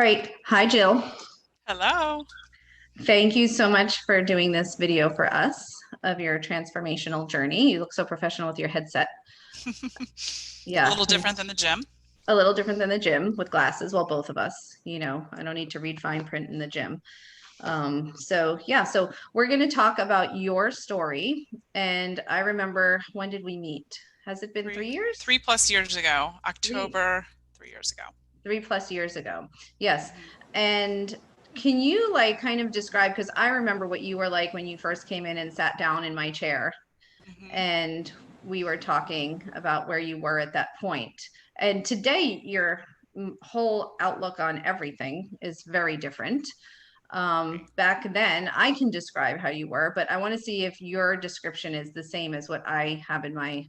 All right. Hi, Jill. Hello. Thank you so much for doing this video for us of your transformational journey. You look so professional with your headset. A Yeah, little different than the gym. a little different than the gym with glasses. Well, both of us, I don't need to read fine print in the gym. So we're going to talk about your story. And I remember, when did we meet? Has it been Three, 3 years? 3+ years ago, Three, October, 3 years ago. 3+ years ago. Yes. hmm And can you like kind of describe, because I remember what you were like when you first came in and sat down in my chair hmm and we were talking about where you were at that point. And today your whole outlook on everything is very different. Right. Back then, I can describe how you were, but I want to see if your description is the same as what I have in my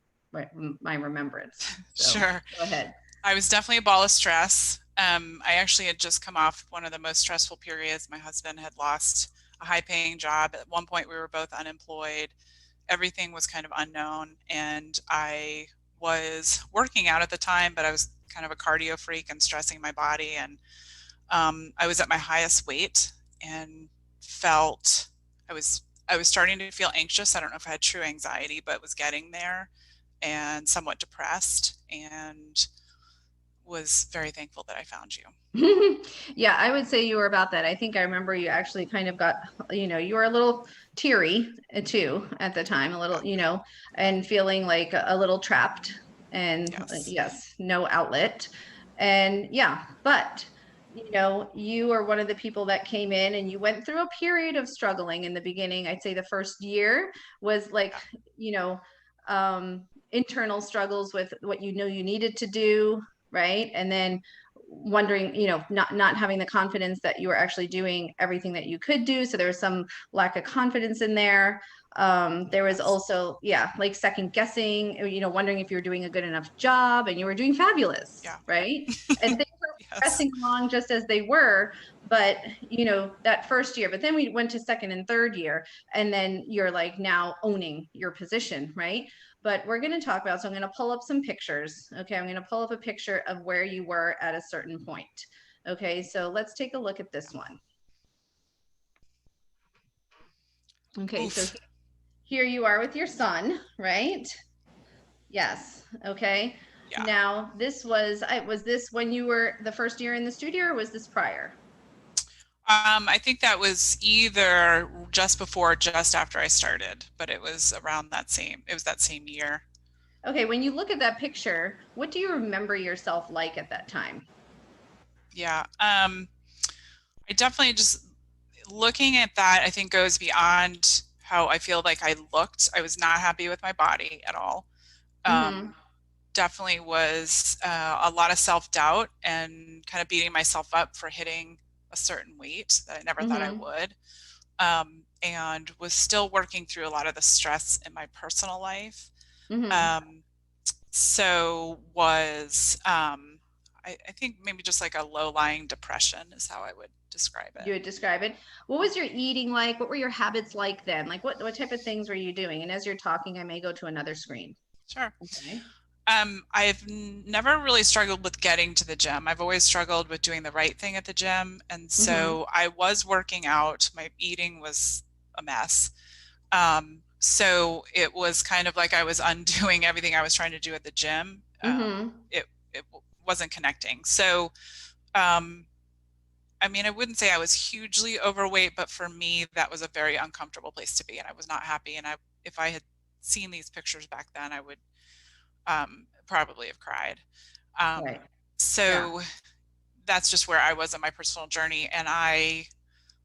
remembrance. So Sure. go ahead. I was definitely a ball of stress. I actually had just come off one of the most stressful periods. My husband had lost a high-paying job. At one point, we were both unemployed. Everything was kind of unknown, and I was working out at the time, but I was kind of a cardio freak and stressing my body, and I was at my highest weight and felt I was I was starting to feel anxious. I don't know if I had true anxiety, but was getting there and somewhat depressed and was very thankful that I found you. Yeah, I would say you were about that. I think I remember you actually kind of got, you were a little teary too at the time, a Yeah. little, and feeling like a little trapped and Yes. yes, no outlet. And yeah, but you were one of the people that came in and you went through a period of struggling in the beginning. I'd say the first year was like, Yeah. you know, internal struggles with what you needed to do, right? And then wondering, not having the confidence that you were actually doing everything that you could do. So there was some lack of confidence in there. There was Yes. also, yeah, like second guessing, wondering if you were doing a good enough job, and you were doing fabulous, Yeah. right? And things were Yes. progressing along just as they were, but that first year, but then we went to second and third year, and then you're like now owning your position, right? But we're going to talk about, so I'm going to pull up some pictures. Okay, I'm going to pull up a picture of where you were at a certain point. Okay, so let's take a look at this one. Okay, so Oof. here you are with your son, right? Yes. Okay. Yeah. Now, was this when you were the first year in the studio, or was this prior? I think that was either just before or just after I started, but it was around it was that same year. Okay, when you look at that picture, what do you remember yourself like at that time? Yeah. I definitely just looking at that, I think goes beyond how I feel like I looked. I was not happy with my body at all. Mm-hmm. Um, Definitely was a lot of self-doubt and kind of beating myself up for hitting a certain weight that I never thought I Mm-hmm. would. And was still working through a lot of the stress in my personal life. Mm-hmm. Um, so was I think maybe just like a low-lying depression is how I would describe it. You would describe it. What was your eating like? What were your habits like then? Like what type of things were you doing? And as you're talking, I may go to another screen. Sure. Okay. I've never really struggled with getting to the gym. I've always struggled with doing the right thing at the gym. And Mm-hmm. so I was working out. My eating was a mess. So it was kind of like I was undoing everything I was trying to do at the gym. Mm-hmm. It wasn't connecting. So, um, I mean, I wouldn't say I was hugely overweight, but for me, that was a very uncomfortable place to be, and I was not happy. And if I had seen these pictures back then, I would probably have cried. Right. Um, Yeah. so that's just where I was in my personal journey. And I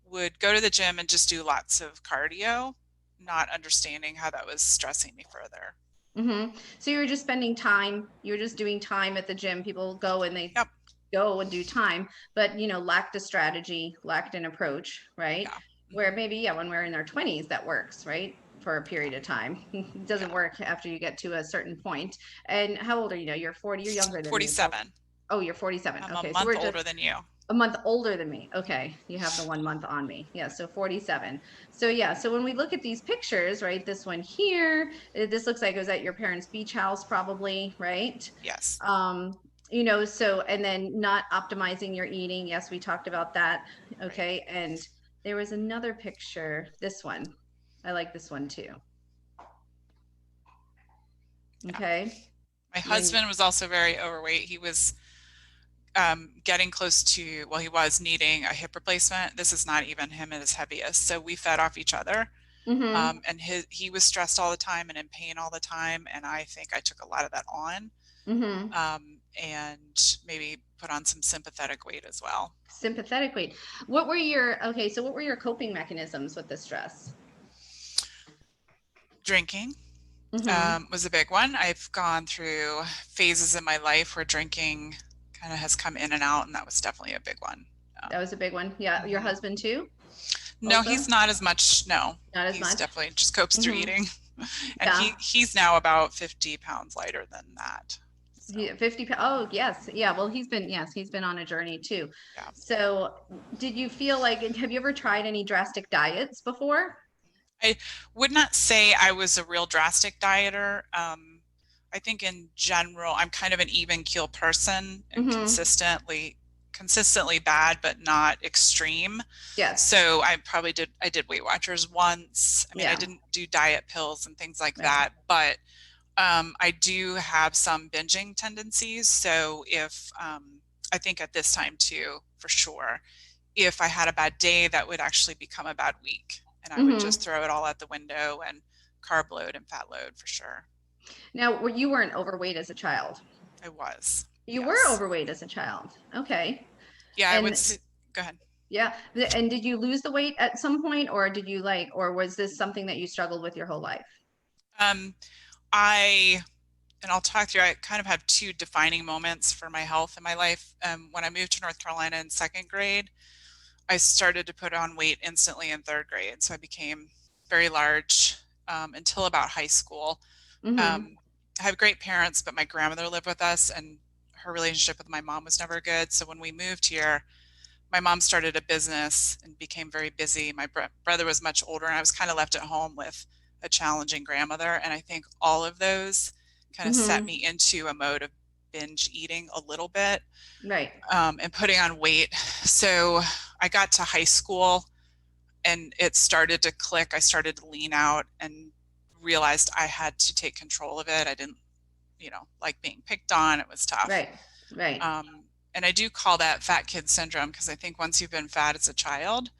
would go to the gym and just do lots of cardio, not understanding how that was stressing me further. Mm-hmm. So you were just spending time, you were just doing time at the gym. People go and they Yep. go and do time, but lacked a strategy, lacked an approach, right? Yeah. Where hmm maybe, yeah, when we're in our 20s, that works, right? For a period of time. It doesn't Yeah. work after you get to a certain point. And how old are you now? You're 40, you're younger than me. So, 47. oh, you're 47. I'm a Okay. So month we're just older than you. a month older than me. Okay. You have the 1 month on me. Yeah. So 47. So yeah. So when we look at these pictures, right, this one here, this looks like it was at your parents' beach house, probably, right? Yes. Um, So, and then not optimizing your eating. Yes, we talked about that. Right. Okay. And there was another picture, this one. I like this one too. Yeah. Okay. My When, husband was also very overweight. He was getting close to, well, he was needing a hip replacement. This is not even him at his heaviest. So we fed off each other. mm-hmm, And he was stressed all the time and in pain all the time. And I think I took a lot of that on, mm-hmm. and maybe put on some sympathetic weight as well. Sympathetic weight. Okay, so what were your coping mechanisms with the stress? Drinking Mm-hmm. was a big one. I've gone through phases in my life where drinking kind of has come in and out, and that was definitely a big one. That was a big one. Yeah. Your Mhm. husband too, No, also? he's not as much. No, Not as he's much. definitely just copes through Mm-hmm. eating. And Yeah. he's now about 50 pounds lighter than that. So, 50. Oh, yes. Yeah. Well, yes, he's been on a journey too. yeah. So, did you feel like, have you ever tried any drastic diets before? I would not say I was a real drastic dieter. I think in general, I'm kind of an even keel person and Mm-hmm. consistently bad, but not extreme. Yes. So I did Weight Watchers once. I mean, I Yeah. didn't do diet pills and things like Right. that, but I do have some binging tendencies. So if I think at this time too, for sure, if I had a bad day, that would actually become a bad week. And I would Mm-hmm. just throw it all out the window and carb load and fat load for sure. Now, you weren't overweight as a child. I was. You were Yes. overweight as a child. Okay. Yeah, I would And say, go ahead. yeah, and did you lose the weight at some point, or did you or was this something that you struggled with your whole life? Um, I, and I'll talk through, I kind of have two defining moments for my health in my life. When I moved to North Carolina in second grade, I started to put on weight instantly in third grade. So I became very large until about high school. Mm-hmm. I have great parents, but my grandmother lived with us and her relationship with my mom was never good. So when we moved here, my mom started a business and became very busy. My brother was much older and I was kind of left at home with a challenging grandmother. And I think all of those kind of set Mm-hmm. me into a mode of binge eating a little bit, Right. and putting on weight. So I got to high school and it started to click. I started to lean out and realized I had to take control of it. I didn't, like being picked on. It was tough. Right. Right. Um, and I do call that fat kid syndrome because I think once you've been fat as a child,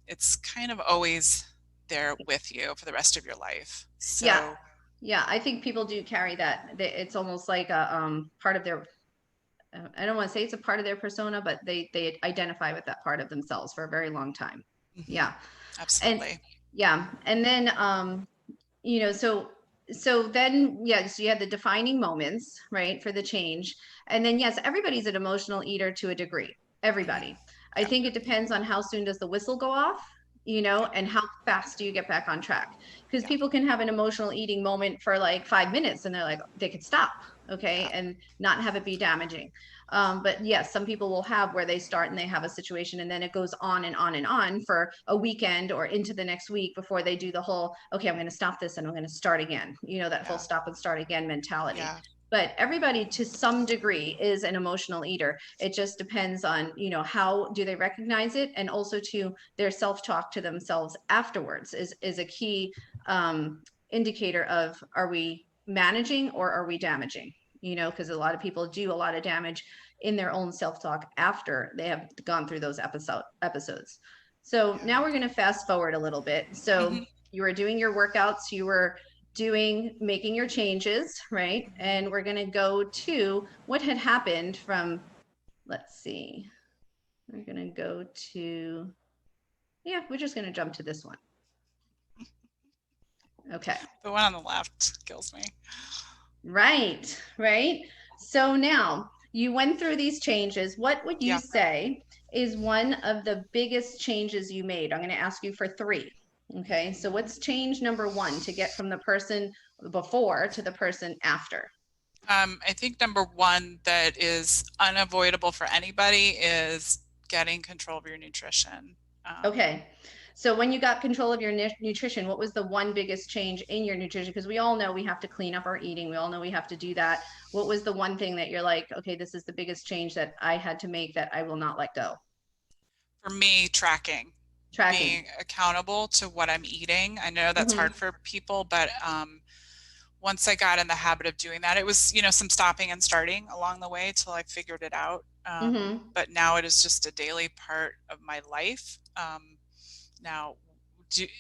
it's kind of always there with you for the rest of your life. Yeah. So, Yeah. I think people do carry that. It's almost like a part of their. I don't want to say it's a part of their persona, but they identify with that part of themselves for a very long time. mhm, Yeah. And absolutely. yeah. And then so then yes, you had the defining moments, right, for the change. And then yes, everybody's an emotional eater to a degree. Hmm. Everybody. I Yeah. think it depends on how soon does the whistle go off, Yeah. and how fast do you get back on track? Because Yeah. people can have an emotional eating moment for like 5 minutes and they're like they could stop, okay, Yeah. and not have it be damaging. But yes, some people will have where they start and they have a situation and then it goes on and on and on for a weekend or into the next week before they do the whole, okay, I'm going to stop this and I'm going to start again, that whole Yeah. stop and start again mentality. Yeah. But everybody to some degree is an emotional eater. It just depends on, how do they recognize it, and also to their self-talk to themselves afterwards is a key indicator of, are we managing or are we damaging? Because a lot of people do a lot of damage in their own self-talk after they have gone through those episodes. So Yeah. now we're going to fast forward a little bit. So Hmm. you were doing your workouts, you were making your changes, right? Hmm. And we're going to go to what had happened from, let's see, we're going to go to, yeah, we're just going to jump to this one. Okay. The one on the left kills me. Right, right. So now you went through these changes. What would you Yeah. say is one of the biggest changes you made? I'm going to ask you for three. Okay. So Mhm. what's change number one to get from the person before to the person after? I think number one that is unavoidable for anybody is getting control of your nutrition. Okay. So when you got control of your nutrition, what was the one biggest change in your nutrition? Because we all know we have to clean up our eating. We all know we have to do that. What was the one thing that you're like, okay, this is the biggest change that I had to make that I will not let go? For me, tracking, Tracking. being accountable to what I'm eating. I know that's hard for people, but once I got in the habit of doing that, it was, some stopping and starting along the way till I figured it out. Mm-hmm. But now it is just a daily part of my life. Now,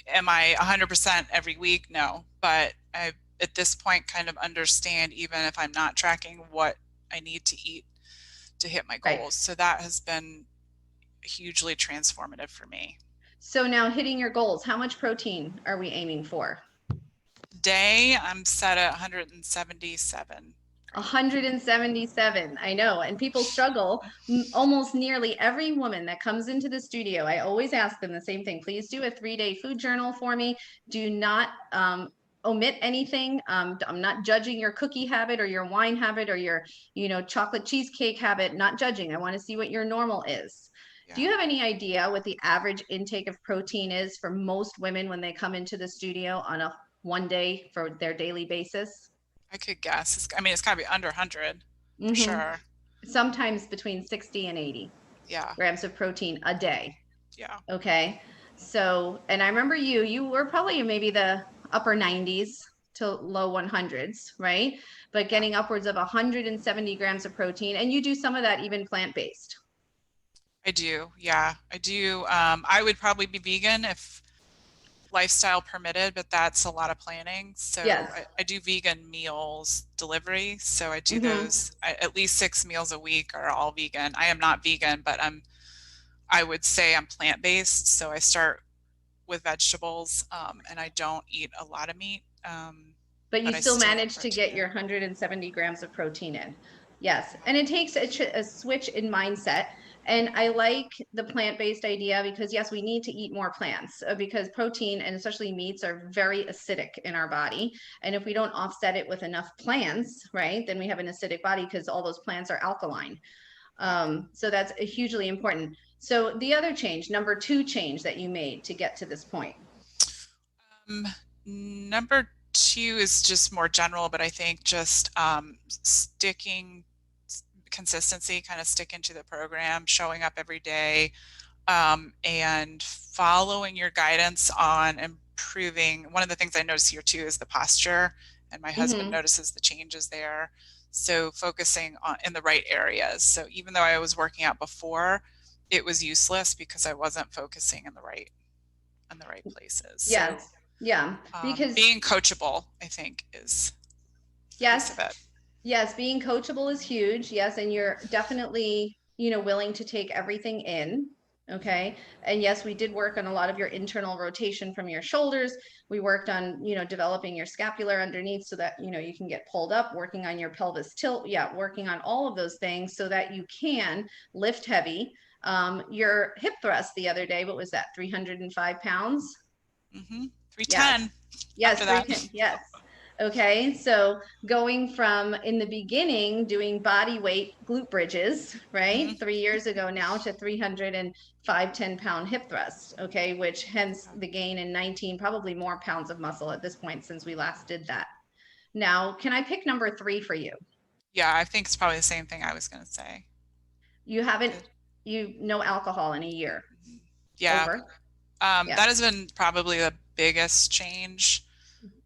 am I 100% every week? No, but I, at this point, kind of understand, even if I'm not tracking, what I need to eat to hit my Right. goals. So that has been hugely transformative for me. So now hitting your goals, how much protein are we aiming for? Today, I'm set at 177 grams. 177. I know. And people struggle. Almost nearly every woman that comes into the studio, I always ask them the same thing. Please do a 3-day food journal for me. Do not omit anything. I'm not judging your cookie habit or your wine habit or your, chocolate cheesecake habit, not judging. I want to see what your normal is. Do Yeah, you have any idea what the average intake of protein is for most women when they come into the studio on a 1 day for their daily basis? I could guess. I mean, it's got to be under 100 for Hmm. sure. Sometimes between 60 and 80 Yeah, grams of protein a day. yeah. Okay. So, and I remember you were probably maybe the upper 90s to low 100s, right? But Yeah, getting upwards of 170 grams of protein. And you do some of that even plant-based. I do. Yeah, I do. I would probably be vegan if lifestyle permitted, but that's a lot of planning. So Yes. I do vegan meals delivery. So I do Mm-hmm. those at least 6 meals a week are all vegan. I am not vegan, but I would say I'm plant-based. So I start with vegetables, and I don't eat a lot of meat, But you but I still still get manage to protein get your in. 170 grams of protein in. Yes. Yeah. And it takes a switch in mindset. And I like the plant-based idea because yes, we need to eat more plants because protein and especially meats are very acidic in our body. And if we don't offset it with enough plants, right, then we have an acidic body because all those plants are alkaline. Yeah. So that's hugely important. So the other change, number two change that you made to get to this point. Number two is just more general, but I think just sticking consistency, kind of sticking to the program, showing up every day, and following your guidance on improving. One of the things I notice here too is the posture, and my husband Mm-hmm. notices the changes there. So focusing on in the right areas. So even though I was working out before, it was useless because I wasn't focusing in the right places. So Yes. Yeah. Because being coachable, I think, is a piece yes, of it. yes, being coachable is huge. Yes, and you're definitely, willing to take everything in. Okay. And yes, we did work on a lot of your internal rotation from your shoulders. We worked on, developing your scapular underneath so that, you can get pulled up, working on your pelvis tilt. Yeah, working on all of those things so that you can lift heavy. Your hip thrust the other day, what was that? 305 pounds? Mm-hmm. Yes. 310 Yes, after that. 310. Yes. Okay, so going from in the beginning doing body weight glute bridges, right? Mm-hmm. 3 years ago now to 305, 10-pound hip thrust, okay, which hence the gain in 19, probably more pounds of muscle at this point since we last did that. Now, can I pick number three for you? Yeah, I think it's probably the same thing I was going to say. You haven't, Good. no alcohol in a year. Mhm. Yeah, Over. Yeah. that has been probably the biggest change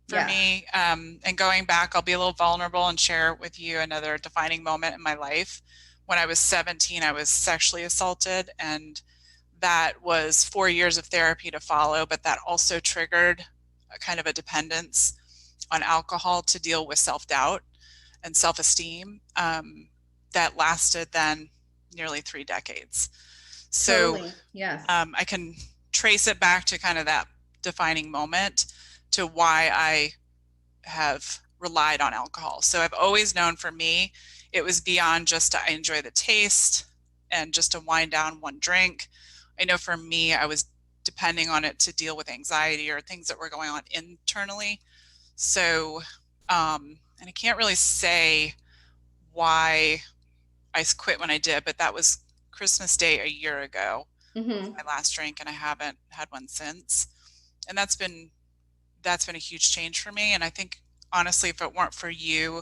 for Yeah. me. And going back, I'll be a little vulnerable and share with you another defining moment in my life. When I was 17, I was sexually assaulted, and that was 4 years of therapy to follow, but that also triggered a kind of a dependence on alcohol to deal with self-doubt and self-esteem, that lasted then nearly 3 decades. So Totally. Yes. I can trace it back to kind of that defining moment to why I have relied on alcohol. So I've always known for me, it was beyond just I enjoy the taste and just to wind down one drink. I know for me, I was depending on it to deal with anxiety or things that were going on internally. So, and I can't really say why I quit when I did, but that was Christmas Day a year ago. Hmm. my last drink, and I haven't had one since. And that's been a huge change for me. And I think honestly, if it weren't for you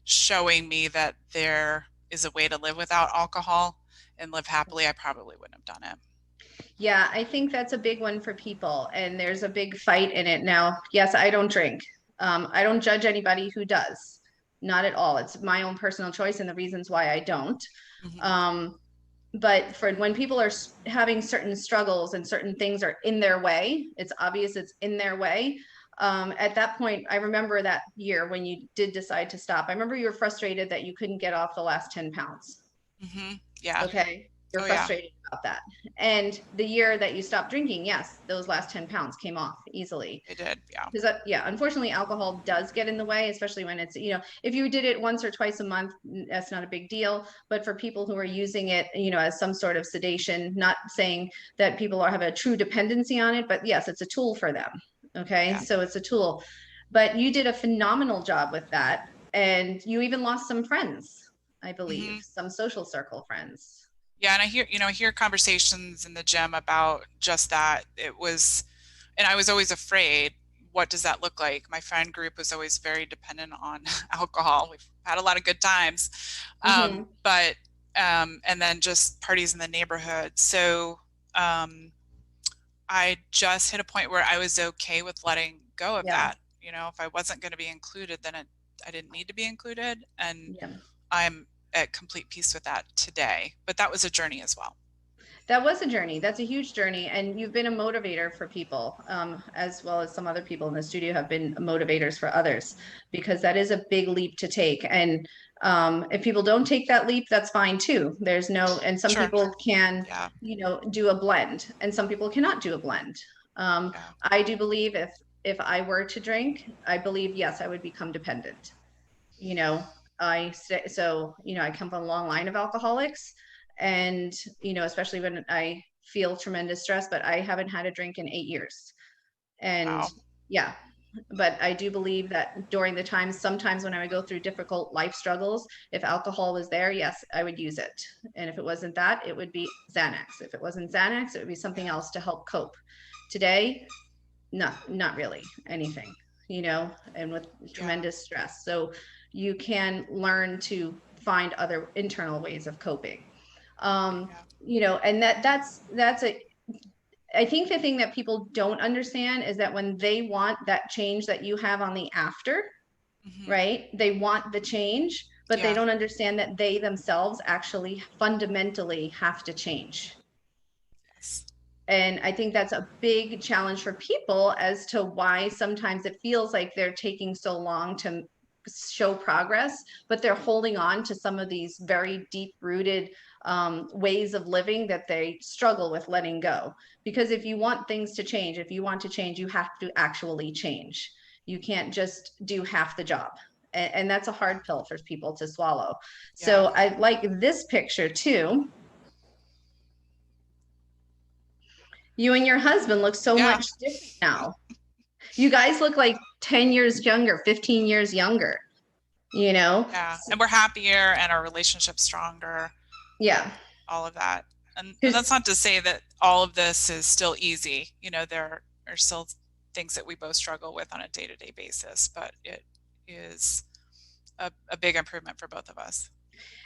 showing me that there is a way to live without alcohol and live happily, I probably wouldn't have done it. Yeah, I think that's a big one for people, and there's a big fight in it now. Yes, I don't drink. I don't judge anybody who does, not at all. It's my own personal choice and the reasons why I don't. Hmm. Um, but for when people are having certain struggles and certain things are in their way, it's obvious it's in their way. At that point, I remember that year when you did decide to stop. I remember you were frustrated that you couldn't get off the last 10 pounds. Hmm. Yeah. Okay. You're Oh yeah, frustrated about that. And the year that you stopped drinking, yes, those last 10 pounds came off easily. they did. Yeah. Because, yeah, unfortunately, alcohol does get in the way, especially when it's, if you did it once or twice a month, that's not a big deal. But for people who are using it, as some sort of sedation, not saying that people have a true dependency on it, but yes, it's a tool for them. Okay. Yeah. So it's a tool. But you did a phenomenal job with that. And you even lost some friends, I believe, Hmm. some social circle friends. Yeah. And I hear conversations in the gym about just that. It was, and I was always afraid. What does that look like? My friend group was always very dependent on alcohol. We've had a lot of good times, Hmm. but and then just parties in the neighborhood. So um, I just hit a point where I was okay with letting go of Yeah. that. You know, if I wasn't going to be included, then I didn't need to be included, and Yeah. I'm at complete peace with that today. But that was a journey as well. That was a journey. That's a huge journey. And you've been a motivator for people, as well as some other people in the studio have been motivators for others, because that is a big leap to take. And if people don't take that leap, that's fine too. There's no, and some Sure. people can, Yeah. do a blend, and some people cannot do a blend. Yeah. I do believe if I were to drink, I believe, yes, I would become dependent. you know I come from a long line of alcoholics, and especially when I feel tremendous stress, but I haven't had a drink in 8 years. And Wow. yeah, but I do believe that during the times, sometimes when I would go through difficult life struggles, if alcohol was there, yes, I would use it. And if it wasn't that, it would be Xanax. If it wasn't Xanax, it would be something Yeah. else to help cope. Today, not really anything, and with Yeah. tremendous stress. So you can learn to find other internal ways of coping. Yeah. And that's a I think the thing that people don't understand is that when they want that change that you have on the after, Hmm. right? They want the change, but they Yeah. don't understand that they themselves actually fundamentally have to change. Yes. And I think that's a big challenge for people as to why sometimes it feels like they're taking so long to show progress, but they're holding on to some of these very deep rooted ways of living that they struggle with letting go. Because if you want things to change, if you want to change, you have to actually change. You can't just do half the job. And that's a Yeah. hard pill for people to swallow. Yeah. So I like this picture too. You and your husband look so Yeah. much different now. You guys look like 10 years younger, 15 years younger, you know? Yeah. And we're happier and our relationship's stronger Yeah. and all of that. And Because that's not to say that all of this is still easy. You know, there are still things that we both struggle with on a day-to-day basis, but it is a big improvement for both of us.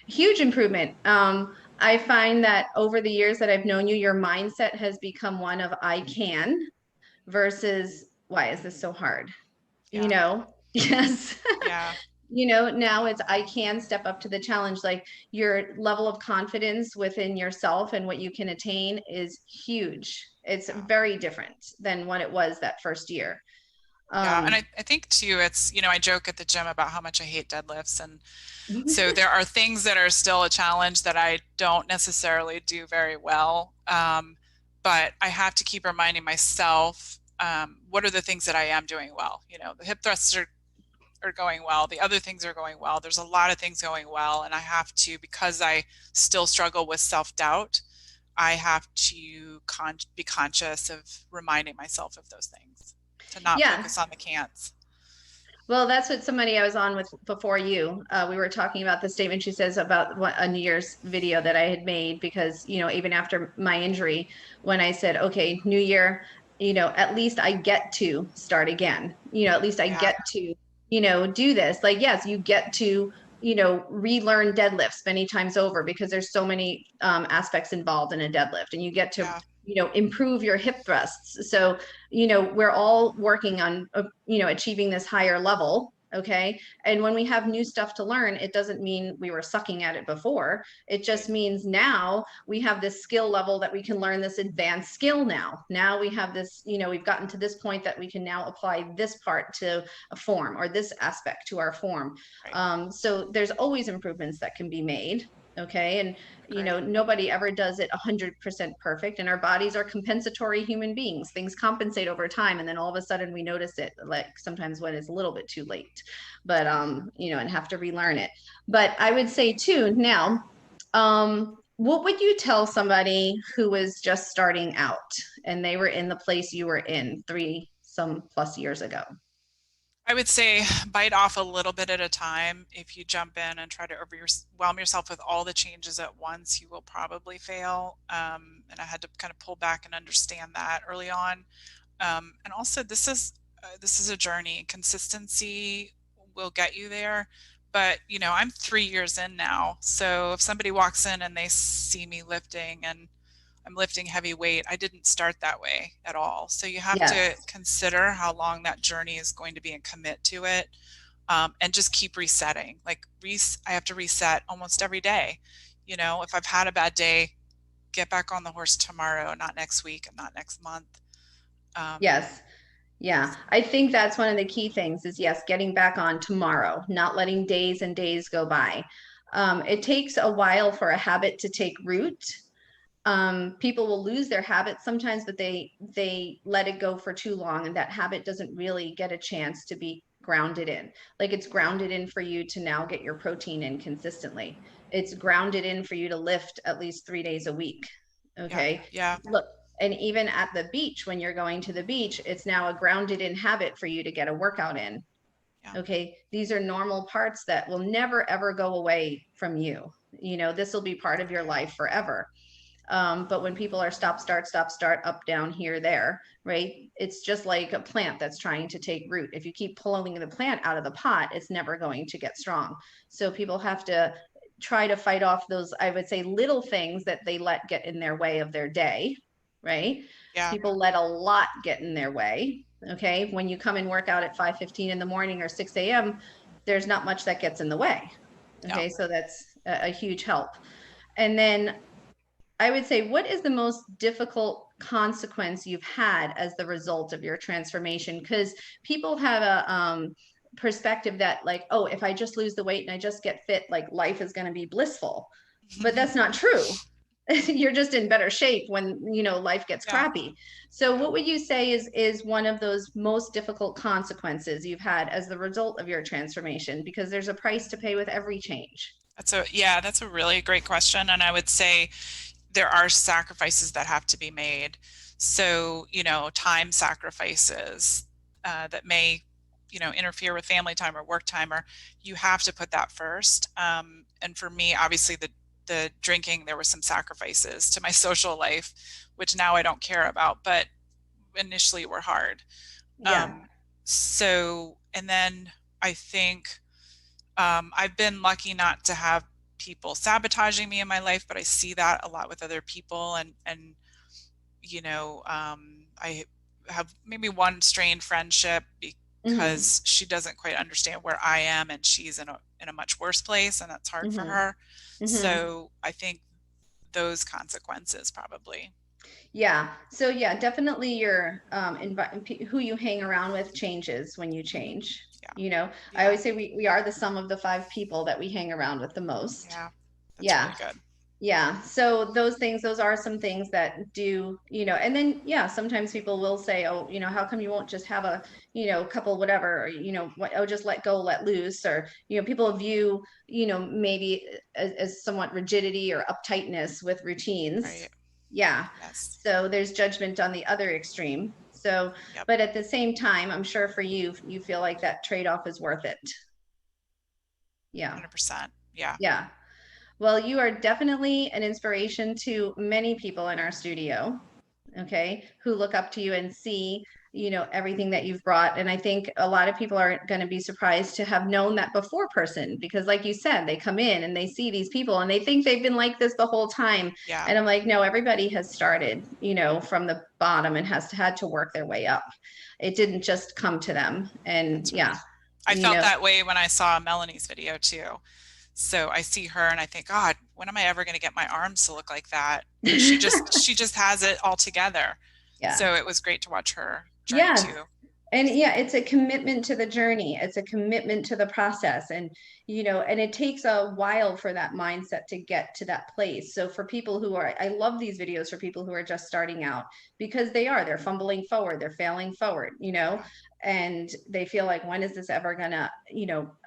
huge improvement. I find that over the years that I've known you, your mindset has become one of I can versus why is this so hard? Yeah. Yes. Yeah. Now it's I can step up to the challenge. Like your level of confidence within yourself and what you can attain is huge. It's Yeah. very different than what it was that first year. Yeah. And Um, I think too, it's, I joke at the gym about how much I hate deadlifts. And so there are things that are still a challenge that I don't necessarily do very well. But I have to keep reminding myself, what are the things that I am doing well? The hip thrusts are going well. The other things are going well. There's a lot of things going well. And I have to, because I still struggle with self-doubt, I have to be conscious of reminding myself of those things, to not yeah. focus on the can'ts. Well, that's what somebody I was on with before you. We were talking about the statement she says about what a New Year's video that I had made because, even after my injury, when I said, okay, New Year, at least I get to start again. At least I Yeah, get to, do this. Like, yes, you get to, relearn deadlifts many times over because there's so many aspects involved in a deadlift, and you get to, yeah, improve your hip thrusts. So we're all working on, achieving this higher level. Okay. And when we have new stuff to learn, it doesn't mean we were sucking at it before. It right, just means now we have this skill level that we can learn this advanced skill now. Now we have this, we've gotten to this point that we can now apply this part to a form or this aspect to our form. right. So there's always improvements that can be made. Okay. And Agree. nobody ever does it 100% perfect, and our bodies are compensatory human beings. Things compensate over time, and then all of a sudden we notice it, like sometimes when it's a little bit too late, but Yeah. and have to relearn it. But I would say too now, what would you tell somebody who was just starting out and they were in the place you were in 3 some plus years ago? I would say bite off a little bit at a time. If you jump in and try to overwhelm yourself with all the changes at once, you will probably fail. And I had to kind of pull back and understand that early on. And also, this is a journey. Consistency will get you there. But I'm 3 years in now. So if somebody walks in and they see me lifting and I'm lifting heavy weight, I didn't start that way at all. So you have to Yes. consider how long that journey is going to be and commit to it. And just keep resetting. Like I have to reset almost every day. If I've had a bad day, get back on the horse tomorrow, not next week and not next month. Um, Yes. Yeah, I think that's one of the key things is yes, getting back on tomorrow, not letting days and days go by. It takes a while for a habit to take root. People will lose their habit sometimes, but they let it go for too long, and that habit doesn't really get a chance to be grounded in. Like it's grounded in for you to now get your protein in consistently. It's grounded in for you to lift at least 3 days a week. yeah, Okay. yeah, Look, and even at the beach, when you're going to the beach, it's now a grounded in habit for you to get a workout in. yeah, Okay. These are normal parts that will never, ever go away from you. This will be part of your life forever. But when people are stop, start, up, down, here, there, right? It's just like a plant that's trying to take root. If you keep pulling the plant out of the pot, it's never going to get strong. So people have to try to fight off those, I would say, little things that they let get in their way of their day, right? yeah, People let a lot get in their way. Okay. When you come and work out at 5:15 in the morning or 6 a.m., there's not much that gets in the way. yeah. Okay. So that's a huge help. And then I would say, what is the most difficult consequence you've had as the result of your transformation? Because people have a perspective that, like, oh, if I just lose the weight and I just get fit, like life is going to be blissful. But that's not true. You're just in better shape when life gets Yeah, crappy. So, yeah. what would you say is one of those most difficult consequences you've had as the result of your transformation? Because there's a price to pay with every change. That's a really great question. And I would say there are sacrifices that have to be made. So, time sacrifices that may, interfere with family time or work time, or you have to put that first. And for me, obviously, the drinking, there were some sacrifices to my social life, which now I don't care about, but initially were hard. Yeah. Um, and then I think I've been lucky not to have people sabotaging me in my life, but I see that a lot with other people. And I have maybe one strained friendship Mm-hmm. because she doesn't quite understand where I am, and she's in a much worse place, and that's hard for Mm-hmm. her. Mm-hmm. So I think those consequences probably. Yeah. So yeah, definitely your who you hang around with changes when you Mhm. change. Yeah, I yeah, always say we are the sum of the five people that we hang around with the most. yeah. That's really Yeah. good. Yeah. So those things, those are some things that do, and then yeah, sometimes people will say, oh, how come you won't just have a, couple whatever, or, what, oh, just let go, let loose, or, people view, maybe as somewhat rigidity or uptightness with routines. Right. Yeah. Yes. So there's judgment on the other extreme. So, Yep. but at the same time, I'm sure for you, you feel like that trade-off is worth it. Yeah. 100%. Yeah. Yeah. Well, you are definitely an inspiration to many people in our studio, okay, who look up to you and see, everything that you've brought. And I think a lot of people are going to be surprised to have known that before person, because like you said, they come in and they see these people and they think they've been like this the whole time. Yeah. And I'm like, no, everybody has started, from the bottom and has had to work their way up. It didn't just come to them. And That's yeah, right. I you felt know, that way when I saw Melanie's video too. So I see her and I think, God, when am I ever going to get my arms to look like that? Because she just has it all together. yeah. So it was great to watch her journey Yes. too. And yeah, it's a commitment to the journey. It's a commitment to the process. And it takes a while for that mindset to get to that place. So for people who are, I love these videos for people who are just starting out, because they're fumbling forward, they're failing forward, Yeah. and they feel like, when is this ever gonna,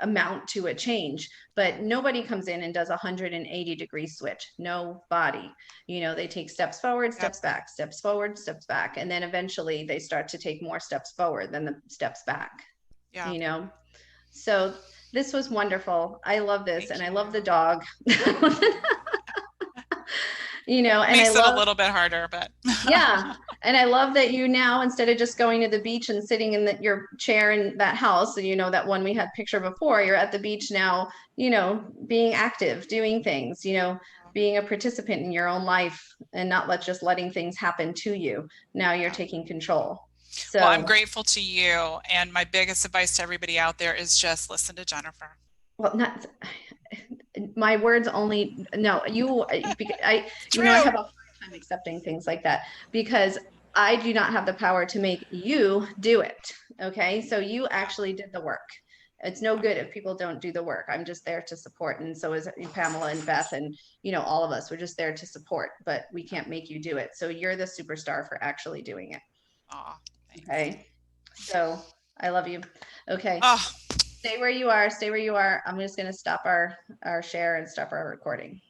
amount to a change? But nobody comes in and does a 180-degree switch. Nobody. They take steps forward, Yep. steps back, steps forward, steps back, and then eventually they start to take more steps forward than the steps back. Yeah. you know so this was wonderful. I love this, and Thank I you. love the dog. And I Makes it a love, little bit harder, but yeah, and I love that you now, instead of just going to the beach and sitting in your chair in that house, that one we had picture before, you're at the beach now, being active, doing things, being a participant in your own life, and not just letting things happen to you. Now you're yeah. taking control. Well, I'm So, grateful to you. And my biggest advice to everybody out there is just listen to Jennifer. well, not my words only, no, I True. have a hard time accepting things like that, because I do not have the power to make you do it. Okay. So you Yeah. actually did the work. It's no Yeah. good if people don't do the work. I'm just there to support. And so is Pamela and Beth and, all of us. We're just there to support, but we Yeah. can't make you do it. So you're the superstar for actually doing it. Aw, thanks. Okay. So I love you. Okay. Oh, Stay where you are. Stay where you are. I'm just going to stop our share and stop our recording.